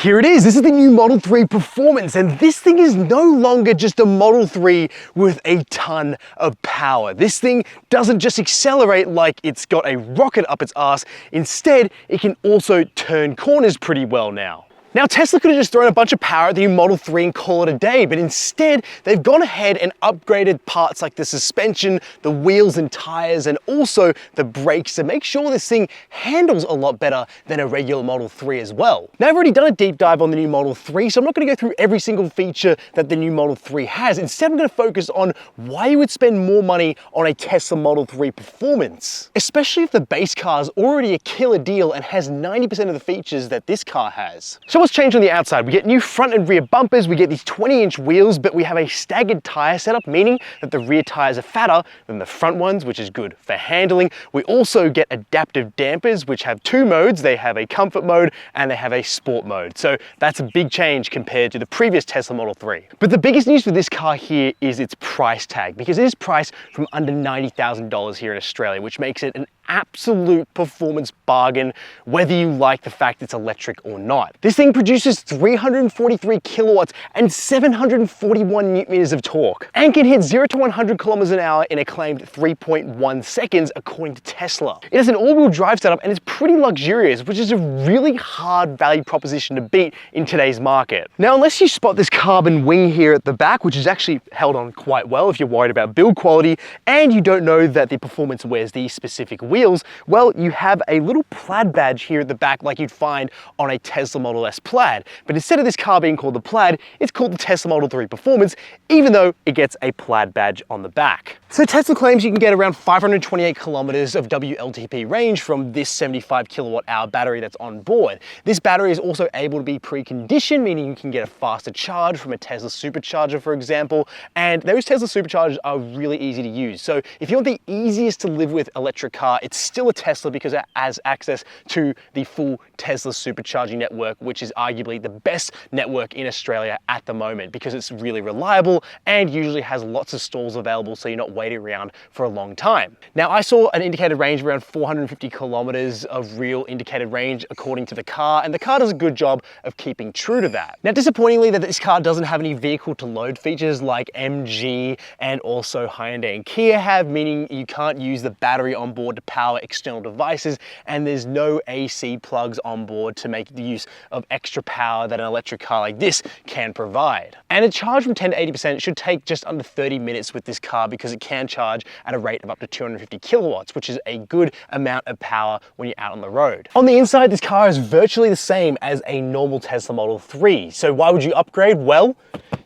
Here it is. This is the new Model 3 Performance, and this thing is no longer just a Model 3 with a ton of power. This thing doesn't just accelerate like it's got a rocket up its ass. Instead, it can also turn corners pretty well now. Now, Tesla could have just thrown a bunch of power at the new Model 3 and call it a day, but instead, they've gone ahead and upgraded parts like the suspension, the wheels and tires, and also the brakes to make sure this thing handles a lot better than a regular Model 3 as well. Now, I've already done a deep dive on the new Model 3, so I'm not going to go through every single feature that the new Model 3 has. Instead, I'm going to focus on why you would spend more money on a Tesla Model 3 Performance, especially if the base car is already a killer deal and has 90% of the features that this car has. So what's changed on the outside? We get new front and rear bumpers, we get these 20-inch wheels, but we have a staggered tire setup, meaning that the rear tires are fatter than the front ones, which is good for handling. We also get adaptive dampers, which have two modes. They have a comfort mode and they have a sport mode. So that's a big change compared to the previous Tesla Model 3. But the biggest news for this car here is its price tag, because it is priced from under $90,000 here in Australia, which makes it an absolute performance bargain, whether you like the fact it's electric or not. This thing produces 343 kilowatts and 741 newton meters of torque, and can hit 0 to 100 kilometers an hour in a claimed 3.1 seconds, according to Tesla. It has an all-wheel drive setup and it's pretty luxurious, which is a really hard value proposition to beat in today's market. Now, unless you spot this carbon wing here at the back, which is actually held on quite well if you're worried about build quality, and you don't know that the Performance wears these specific wheels, well, you have a little plaid badge here at the back like you'd find on a Tesla Model S Plaid. But instead of this car being called the Plaid, it's called the Tesla Model 3 Performance, even though it gets a plaid badge on the back. So Tesla claims you can get around 528 kilometers of WLTP range from this 75 kilowatt hour battery that's on board. This battery is also able to be preconditioned, meaning you can get a faster charge from a Tesla supercharger, for example, and those Tesla superchargers are really easy to use. So if you want the easiest to live with electric car, it's still a Tesla because it has access to the full Tesla supercharging network, which is arguably the best network in Australia at the moment because it's really reliable and usually has lots of stalls available, so you're not waiting around for a long time. Now, I saw an indicated range of around 450 kilometers of real indicated range according to the car, and the car does a good job of keeping true to that. Now, disappointingly, that this car doesn't have any vehicle to load features like MG and also Hyundai and Kia have, meaning you can't use the battery on board to power external devices, and there's no AC plugs on board to make the use of extra power that an electric car like this can provide. And a charge from 10 to 80% should take just under 30 minutes with this car because it can charge at a rate of up to 250 kilowatts, which is a good amount of power when you're out on the road. On the inside, this car is virtually the same as a normal Tesla Model 3. So why would you upgrade? Well,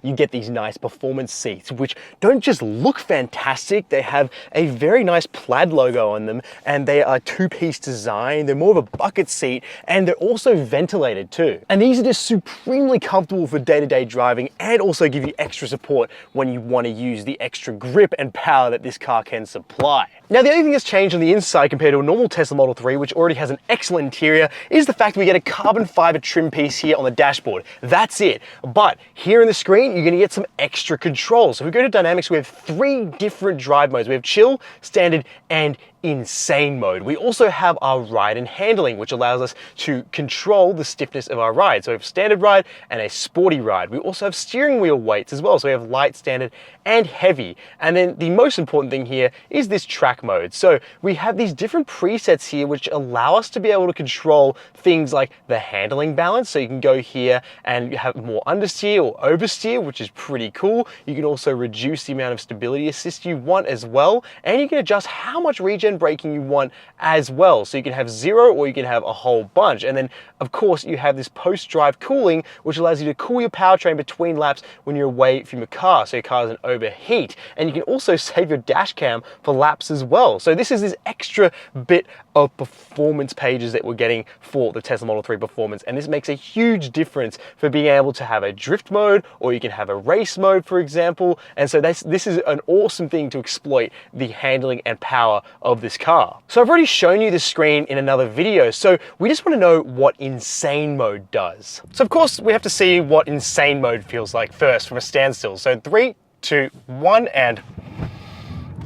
you get these nice performance seats, which don't just look fantastic, they have a very nice plaid logo on them, and they are two-piece design. They're more of a bucket seat, and they're also ventilated too. And these are just supremely comfortable for day-to-day driving, and also give you extra support when you want to use the extra grip and power that this car can supply. Now, the only thing that's changed on the inside compared to a normal Tesla Model 3, which already has an excellent interior, is the fact that we get a carbon fiber trim piece here on the dashboard. That's it. But here in the screen, you're going to get some extra controls. So if we go to dynamics, we have 3 different drive modes. We have chill, standard, and insane mode. We also have our ride and handling, which allows us to control the stiffness of our ride. So we have standard ride and a sporty ride. We also have steering wheel weights as well. So we have light, standard, and heavy. And then the most important thing here is this track mode. So we have these different presets here which allow us to be able to control things like the handling balance. So you can go here and have more understeer or oversteer, which is pretty cool. You can also reduce the amount of stability assist you want as well. And you can adjust how much regen braking you want as well. So you can have 0 or you can have a whole bunch. And then of course you have this post-drive cooling, which allows you to cool your powertrain between laps when you're away from your car, so your car doesn't overheat. And you can also save your dash cam for laps as well. So this is this extra bit of performance pages that we're getting for the Tesla Model 3 Performance, and this makes a huge difference for being able to have a drift mode, or you can have a race mode, for example. And so this is an awesome thing to exploit the handling and power of this car. So I've already shown you the screen in another video, so we just want to know what insane mode does. So of course we have to see what insane mode feels like first from a standstill. So 3, 2, 1, and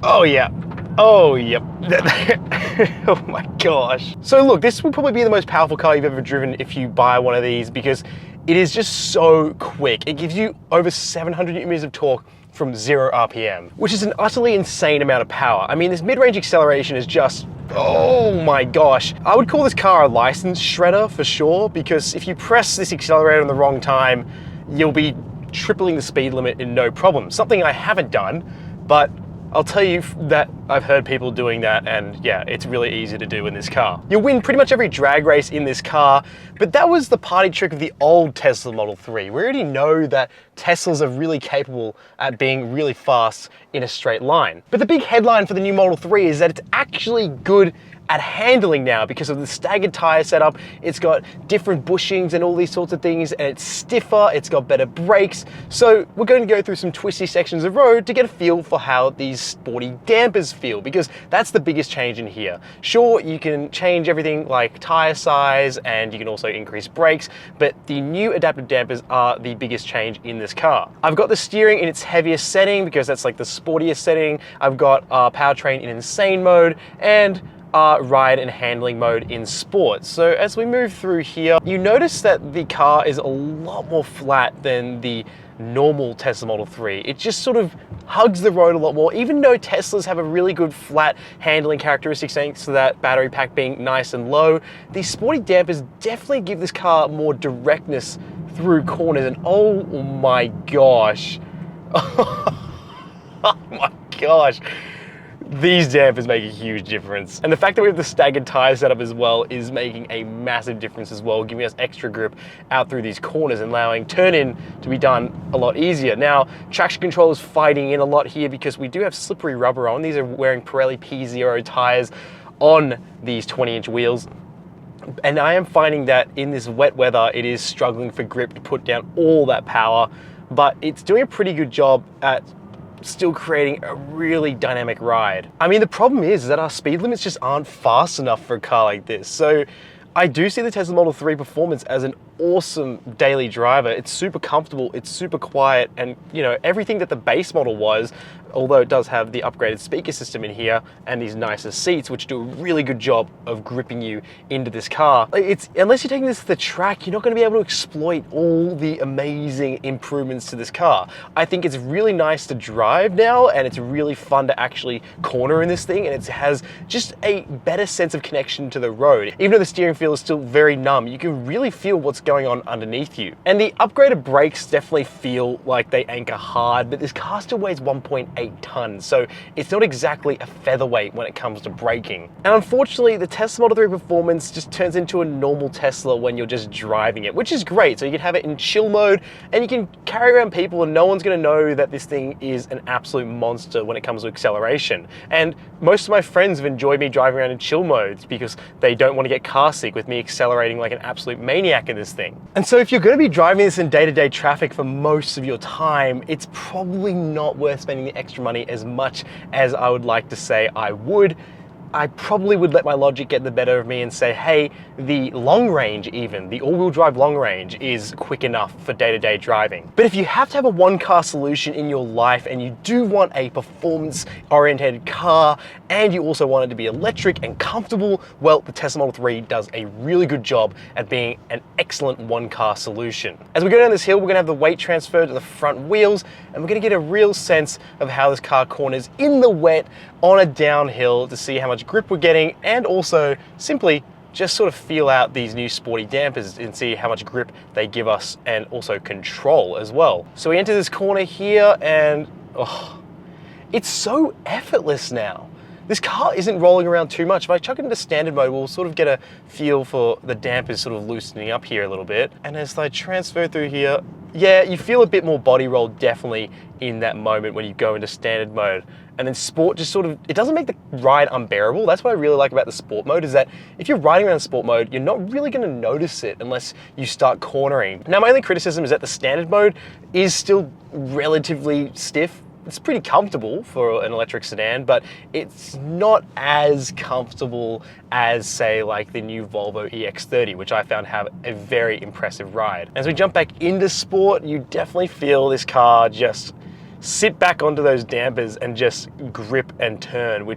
oh yeah. Oh, yep. Oh my gosh. So look, this will probably be the most powerful car you've ever driven if you buy one of these, because it is just so quick. It gives you over 700 Newton meters of torque from 0 RPM, which is an utterly insane amount of power. I mean, this mid-range acceleration is just, oh my gosh. I would call this car a license shredder for sure, because if you press this accelerator in the wrong time, you'll be tripling the speed limit in no problem. Something I haven't done, but I'll tell you that I've heard people doing that, and yeah, it's really easy to do in this car. You'll win pretty much every drag race in this car, but that was the party trick of the old Tesla Model 3. We already know that Teslas are really capable at being really fast in a straight line. But the big headline for the new Model 3 is that it's actually good at handling now because of the staggered tire setup. It's got different bushings and all these sorts of things, and it's stiffer, it's got better brakes. So we're going to go through some twisty sections of road to get a feel for how these sporty dampers feel, because that's the biggest change in here. Sure, you can change everything like tire size, and you can also increase brakes, but the new adaptive dampers are the biggest change in this car. I've got the steering in its heaviest setting because that's like the sportiest setting. I've got powertrain in insane mode, and ride and handling mode in sports. So as we move through here, you notice that the car is a lot more flat than the normal Tesla Model 3. It just sort of hugs the road a lot more, even though Teslas have a really good flat handling characteristics thanks to that battery pack being nice and low. These sporty dampers definitely give this car more directness through corners, and oh my gosh. Oh my gosh. These dampers make a huge difference. And the fact that we have the staggered tire setup as well is making a massive difference as well, giving us extra grip out through these corners and allowing turn-in to be done a lot easier. Now, traction control is fighting in a lot here because we do have slippery rubber on. These are wearing Pirelli P0 tires on these 20-inch wheels. And I am finding that in this wet weather, it is struggling for grip to put down all that power, but it's doing a pretty good job at still creating a really dynamic ride. I mean, the problem is that our speed limits just aren't fast enough for a car like this. So I do see the Tesla Model 3 Performance as an awesome daily driver. It's super comfortable, it's super quiet, and you know, everything that the base model was, although it does have the upgraded speaker system in here and these nicer seats, which do a really good job of gripping you into this car. Unless you're taking this to the track, you're not going to be able to exploit all the amazing improvements to this car. I think it's really nice to drive now, and it's really fun to actually corner in this thing, and it has just a better sense of connection to the road. Even though the steering feel is still very numb, you can really feel what's going on underneath you. And the upgraded brakes definitely feel like they anchor hard, but this car still weighs 1.8 tons, so it's not exactly a featherweight when it comes to braking. And unfortunately, the Tesla Model 3 Performance just turns into a normal Tesla when you're just driving it, which is great. So you can have it in chill mode, and you can carry around people, and no one's gonna know that this thing is an absolute monster when it comes to acceleration. And most of my friends have enjoyed me driving around in chill modes because they don't want to get car sick with me accelerating like an absolute maniac in this thing. And so if you're going to be driving this in day-to-day traffic for most of your time, it's probably not worth spending the extra money as much as I would like to say I would. I probably would let my logic get the better of me and say, hey, the long range even, the all-wheel drive long range is quick enough for day-to-day driving. But if you have to have a one-car solution in your life and you do want a performance-oriented car and you also want it to be electric and comfortable, well, the Tesla Model 3 does a really good job at being an excellent one-car solution. As we go down this hill, we're gonna have the weight transfer to the front wheels, and we're gonna get a real sense of how this car corners in the wet on a downhill to see how much grip we're getting, and also simply just sort of feel out these new sporty dampers and see how much grip they give us, and also control as well. So we enter this corner here, and oh, it's so effortless now. This car isn't rolling around too much. If I chuck it into standard mode, we'll sort of get a feel for the dampers sort of loosening up here a little bit. And as I transfer through here, yeah, you feel a bit more body roll definitely in that moment when you go into standard mode. And then sport just sort of, it doesn't make the ride unbearable. That's what I really like about the sport mode, is that if you're riding around sport mode, you're not really gonna notice it unless you start cornering. Now, my only criticism is that the standard mode is still relatively stiff. It's pretty comfortable for an electric sedan, but it's not as comfortable as, say, like the new Volvo EX30, which I found have a very impressive ride. As we jump back into sport, you definitely feel this car just sit back onto those dampers and just grip and turn,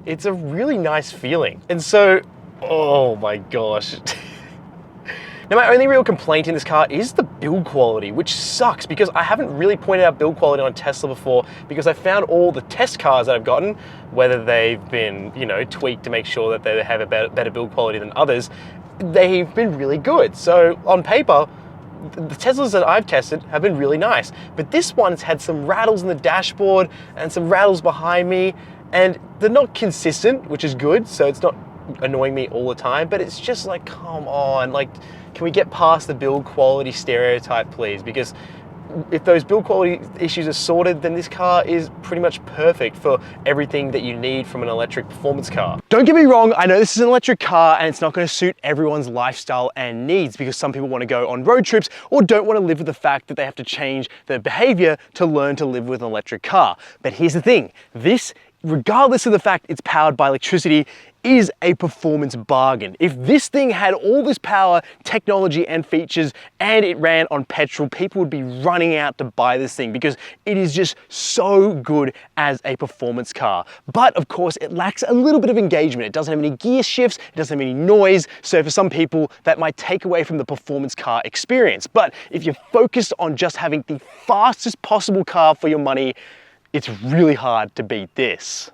it's a really nice feeling. And so, oh my gosh. Now, my only real complaint in this car is the build quality, which sucks because I haven't really pointed out build quality on Tesla before, because I found all the test cars that I've gotten, whether they've been, you know, tweaked to make sure that they have a better build quality than others, they've been really good. So on paper, the Teslas that I've tested have been really nice, but this one's had some rattles in the dashboard and some rattles behind me, and they're not consistent, which is good, so it's not annoying me all the time, but it's just like, come on, like, can we get past the build quality stereotype, please? Because if those build quality issues are sorted, then this car is pretty much perfect for everything that you need from an electric performance car. Don't get me wrong, I know this is an electric car and it's not going to suit everyone's lifestyle and needs, because some people want to go on road trips or don't want to live with the fact that they have to change their behavior to learn to live with an electric car. But here's the thing, this, regardless of the fact it's powered by electricity, is a performance bargain. If this thing had all this power, technology, and features, and it ran on petrol, people would be running out to buy this thing because it is just so good as a performance car. But of course, it lacks a little bit of engagement. It doesn't have any gear shifts, it doesn't have any noise, so for some people, that might take away from the performance car experience. But if you're focused on just having the fastest possible car for your money, it's really hard to beat this.